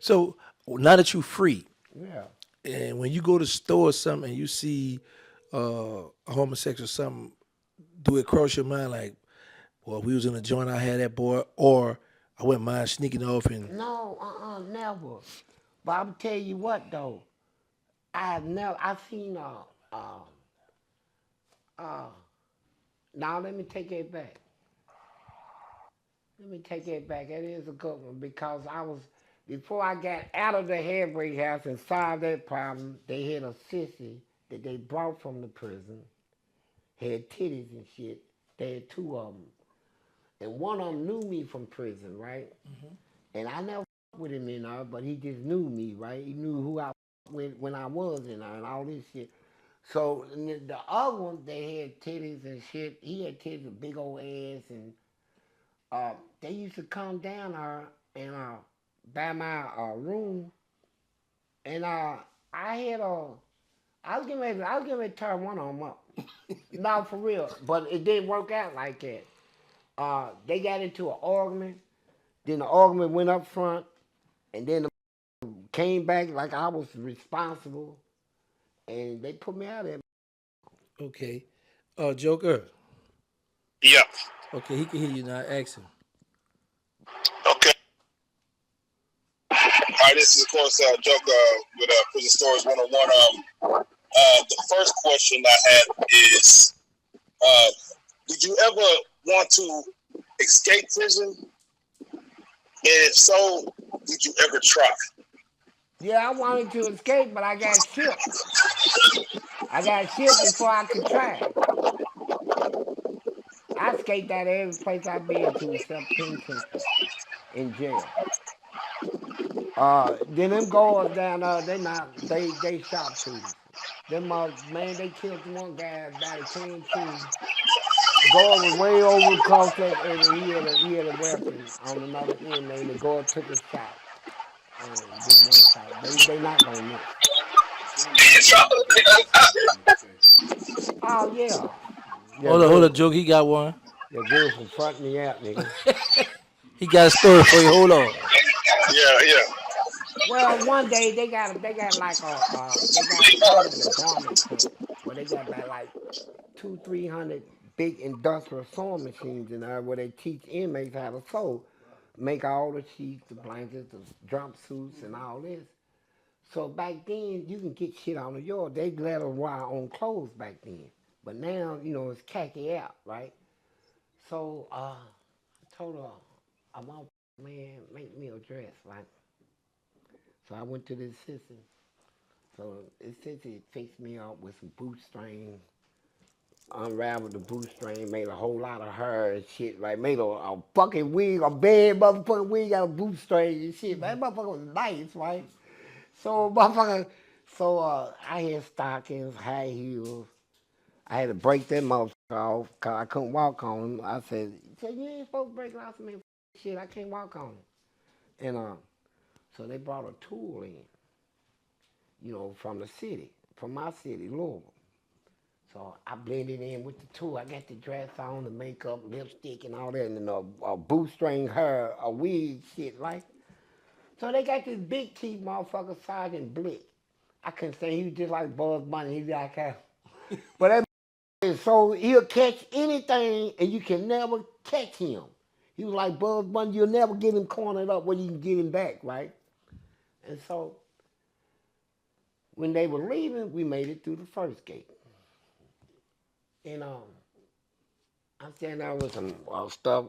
So now that you free, Yeah. and when you go to store or something and you see a homosexual or something, do it cross your mind like, well, if we was in a joint, I had that boy, or I wouldn't mind sneaking off and No, never. But I'm tell you what though, I seen uh. Now let me take it back. Let me take it back. That is a good one because before I got out of the halfway house and solved that problem, they had a sissy that they brought from the prison, had titties and shit. They had two of them. And one of them knew me from prison, right? And I never with him in there, but he just knew me, right? He knew who I when I was in there and all this shit. So the other one, they had titties and shit. He had titties, a big old ass, and they used to come down here and by my room, and I had I was getting ready to turn one of them up. No, for real, but it didn't work out like that. They got into an argument. Then the argument went up front, and then the came back like I was responsible, and they put me out of there. okay, Joker. Yeah. Okay, he can hear you now. Ask him. Okay. All right. This is of course Joke with Prison Stories 101. The first question I had is, uh, did you ever want to escape prison? And if so, did you ever try? Yeah, I wanted to escape, but I got shipped. I got shipped before I could try. I escaped out of every place I've been to except penitentiary in jail. Then them guards down there, they sharpshooters. Man, they killed one guy about it came to. Guard was way over across that, and he had a weapon on another inmate, and the guard took a shot, and just one shot. They not gonna miss. Oh yeah, yeah, Hold good on, one. Joker. He got one. Yeah, good for fronting me out, nigga. He got a story for you. Hold on. Yeah, yeah. Well, one day they got like they got called it the garment tent, where they got about like 200-300 big industrial sewing machines in there where they teach inmates how to sew, make all the sheets, the blankets, the jumpsuits, and all this. So back then you can get shit on the yard. They let us wear our own clothes back then, but now it's khaki out, right? So I told her, I want man make me a dress, right? So I went to the assistant. So the assistant fixed me up with some bootstring, unraveled the bootstring, made a whole lot of hair and shit, right? Made a fucking wig, a bad motherfucking wig out of bootstring and shit. Man, that motherfucker was nice, right? So motherfucker, so I had stockings, high heels. I had to break that motherfucker off because I couldn't walk on them. I said, you ain't supposed to break off some shit. I can't walk on them. And so they brought a tool in, from the city, from my city, Louisville. So I blended in with the tool. I got the dress on, the makeup, lipstick, and all that, and then a bootstring hair, a wig, shit, like. So they got this big teeth motherfucker, Sergeant Blick. I couldn't say he was just like Bugs Bunny. He's like, but that so he'll catch anything, and you can never catch him. He was like Bugs Bunny. You'll never get him cornered up where you can get him back, right? And so when they were leaving, we made it through the first gate. And I'm standing there with some stuff,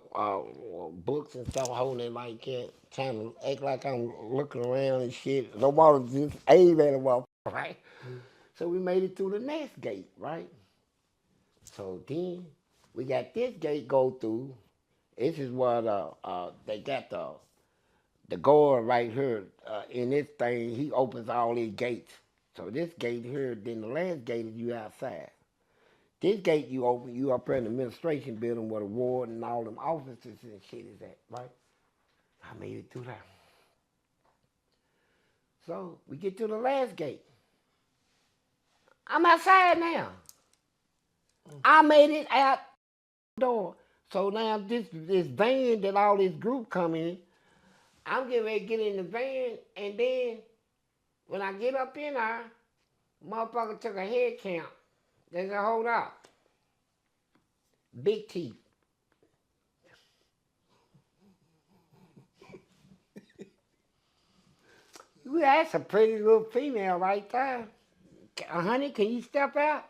books and stuff, holding it like that, trying to act like I'm looking around and shit. Nobody just aim at him, right? So we made it through the next gate, right? So then we got this gate go through. This is what they got the guard right here in this thing. He opens all these gates. So this gate here, then the last gate is you outside. This gate you open, you up there in the administration building where the ward and all them offices and shit is at, right? I made it through that. So we get to the last gate. I'm outside now. I made it out the door. So now this van that all this group come in, I'm getting ready to get in the van, and then when I get up in there, motherfucker took a head count. They said, hold up. Big teeth. Well, that's a pretty little female right there. Honey, can you step out?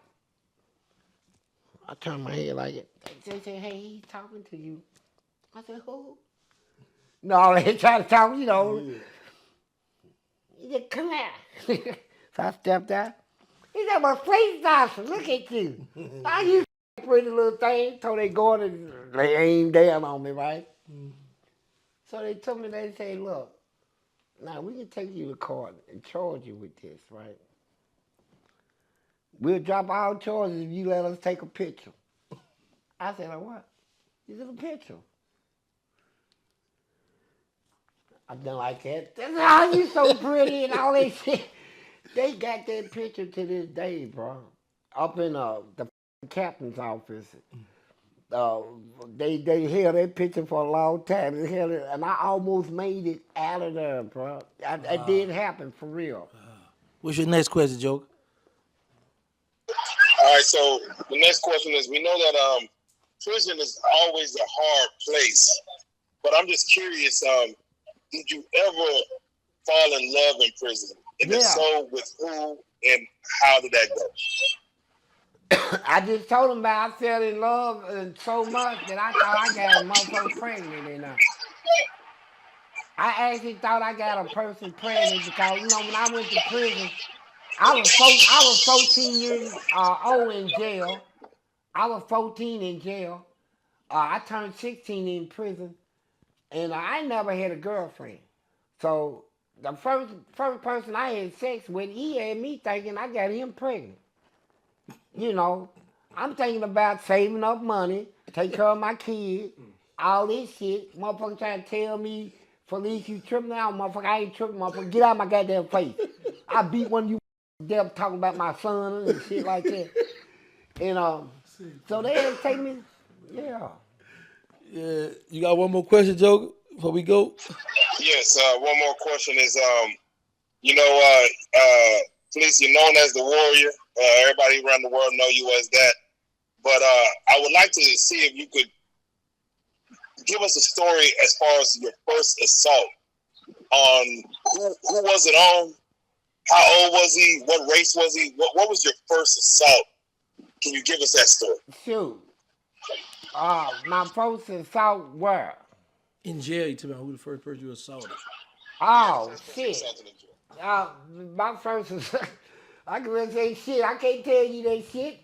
I turned my head like it. They said, hey, he's talking to you. I said, who? No, they try to talk, you know. Yeah. He said, come here. So I stepped out. He said, well, Fleece Johnson, look at you. How you pretty little thing? So they go and they aim down on me, right? So they told me, they say, look, now we can take you to court and charge you with this, right? We'll drop all charges if you let us take a picture. I said, like, what? He said, a picture. I done like that. Oh, you so pretty and all that shit. They got that picture to this day, bro. Up in the captain's office. Uh, they held that picture for a long time. They held it, and I almost made it out of there, bro. It did happen, for real. What's your next question, Joker? All right, so the next question is: we know that prison is always a hard place, but I'm just curious: did you ever fall in love in prison? And if so, with who and how did that go? I just told him about I fell in love so much that I thought I got a motherfucker pregnant in there. I actually thought I got a person pregnant because, you know, when I went to prison, I was 14 years old in jail. I was 14 in jail. I turned 16 in prison, and I never had a girlfriend. So the first person I had sex with, he had me thinking I got him pregnant. You know, I'm thinking about saving up money, take care of my kids, all this shit. Motherfucker trying to tell me, Felice, you tripping out, motherfucker. I ain't tripping, motherfucker. Get out of my goddamn face. I beat one of you deaf talking about my son and shit like that. And so they had to take me, yeah. Yeah, you got one more question, Joker, before we go? Yes, one more question is, Felice, you're known as the Warrior. Everybody around the world know you as that. But I would like to see if you could give us a story as far as your first assault. On who was it on? How old was he? What race was he? What was your first assault? Can you give us that story? Shoot. My first assault where? In jail, you told me who the first person you assaulted. Oh, shit. My first assault, I can really say shit. I can't tell you that shit.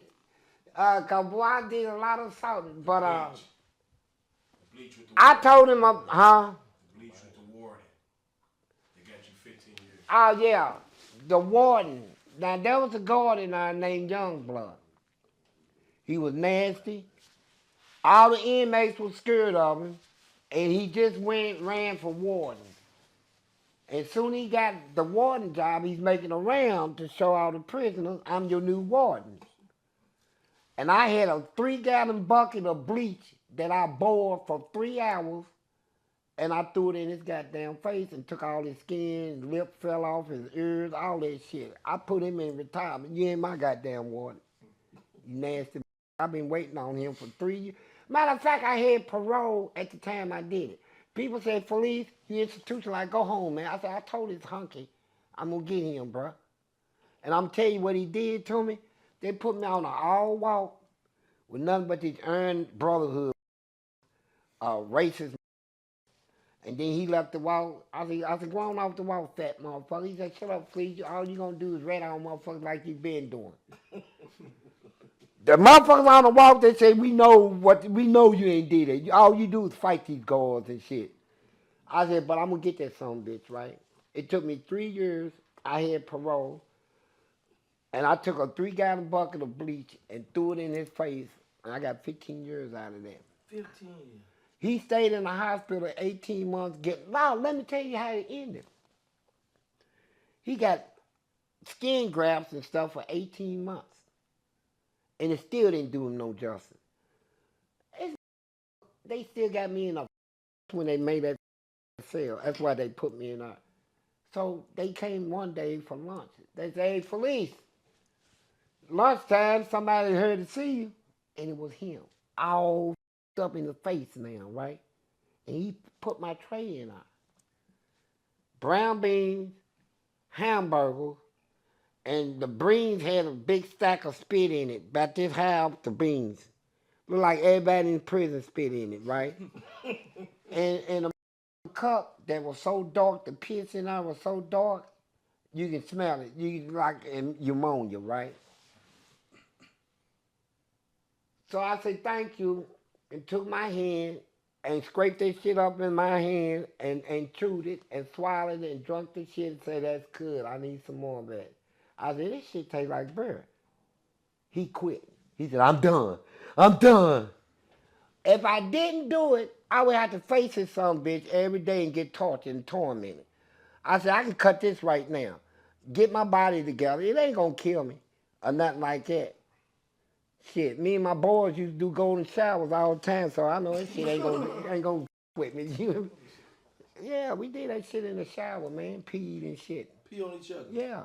Cause boy, I did a lot of assaulting. But Bleach with the I warden. told him, huh? Bleach with the warden. They got you 15 years. Oh yeah, the warden. Now there was a guard in there named Youngblood. He was nasty. All the inmates were scared of him, and he just ran for warden. And soon he got the warden job, he's making a round to show all the prisoners, I'm your new warden. And I had a 3-gallon bucket of bleach that I boiled for 3 hours, and I threw it in his goddamn face and took all his skin, his lip fell off, his ears, all that shit. I put him in retirement. You ain't my goddamn warden. You nasty. I've been waiting on him for 3 years. Matter of fact, I had parole at the time I did it. People said, Felice, you institutionalized, go home, man. I said, I told this hunky, I'm going to get him, bro. And I'm telling you what he did to me. They put me on an all walk with nothing but this earned brotherhood, racist. And then he left the walk. I said, go on off the walk, fat motherfucker. He said, shut up, please. All you going to do is rat on motherfuckers like you been doing. The motherfuckers on the walk, they say, we know you ain't did it. All you do is fight these guards and shit. I said, but I'm going to get that son bitch, right? It took me 3 years. I had parole. And I took a 3-gallon bucket of bleach and threw it in his face. And I got 15 years out of that. 15. He stayed in the hospital 18 months. Now, let me tell you how it ended. He got skin grafts and stuff for 18 months. And it still didn't do him no justice. They still got me in a when they made that cell. That's why they put me in there. So they came one day for lunch. They said, hey, Felice, lunchtime, somebody heard to see you. And it was him, all up in the face now, right? And he put my tray in there. Brown beans, hamburger, and the beans had a big stack of spit in it, about this high up the beans. Look like everybody in prison spit in it, right? and a cup that was so dark, the piss in there was so dark, you can smell it. You can like pneumonia, right? So I said thank you and took my hand and scraped that shit up in my hand and chewed it and swallowed it and drunk the shit and said, that's good, I need some more of that. I said, this shit tastes like beer. He quit. He said, I'm done. I'm done. If I didn't do it, I would have to face this son bitch every day and get tortured and tormented. I said, I can cut this right now. Get my body together. It ain't gonna kill me or nothing like that. Shit, me and my boys used to do golden showers all the time, so I know that shit ain't gonna with me. Yeah, we did that shit in the shower, man. Peed and shit. Pee on each other. Yeah.